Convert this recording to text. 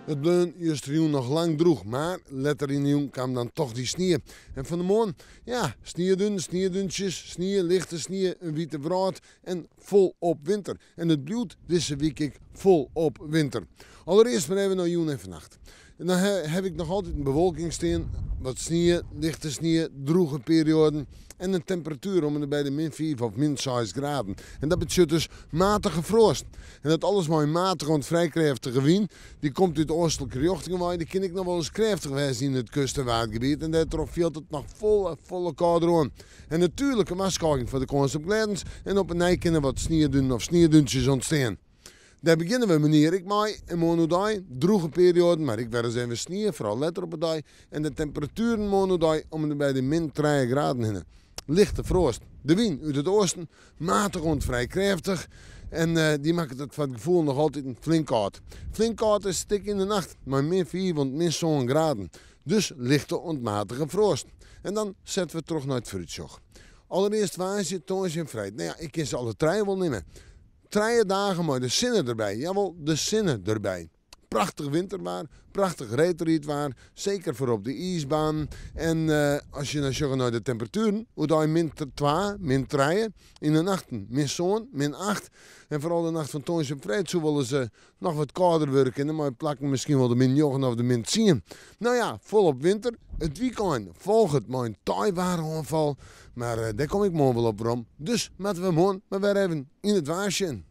Het bleun juist nog lang droeg, maar later in de jong kwam dan toch die sneeuw. En van de morgen, ja, sneeuwduntjes, sneeuw, lichte sneeuw, een witte wraad en vol op winter. En het bloed deze week vol op winter. Allereerst maar even naar jong en vannacht. En dan heb ik nog altijd een bewolking staan, wat sneeuw, lichte sneeuw, droege perioden en een temperatuur om en bij de min 5 of min 6 graden. En dat betekent dus matige frost. En dat alles maar matig en vrij krachtige wind, die komt uit de oostelijke richting, die kan ik nog wel eens krachtig wezen in het kust- en watergebied. En daardoor viel het nog volle koude aan. En natuurlijk een waarschuwing voor de kans op gladens en op een nij kunnen wat sneeuwdunnen of sneeuwduntjes ontstaan. Daar beginnen we meneer ik mee in monodai, droege perioden, maar ik werd eens even sneeuw, vooral letter op het dag. En de temperaturen monodai om bij de min 3 graden heen. Lichte frost. De wind uit het oosten, matig en vrij krachtig. En die maakt het van het gevoel nog altijd een flink koud. Flink koud is stik in de nacht, maar min 4 en min 7 graden. Dus lichte en matige frost. En dan zetten we terug naar het fruitsjoch. Allereerst waasje, toonsje en vrijdag. Nou ja, ik kan ze alle drie wel nemen. 3 dagen maar de zinnen erbij. Jawel, de zinnen erbij. Prachtig winterwaar, prachtig reeterietwaar, zeker voor op de ijsbaan. En als je dan kijkt naar de temperaturen, hoe dan je min 2, min 3, in de nachten min 7, min 8. En vooral de nacht van Toons en Vrijdag, zo willen ze nog wat kouder werken. Maar plakken misschien wel de min 9 of de min 10. Nou ja, volop winter. Het weekend volgt het mijn taaiwarenongeval. Maar daar kom ik morgen wel op, Rom. Dus laten we morgen maar weer even in het waarsje.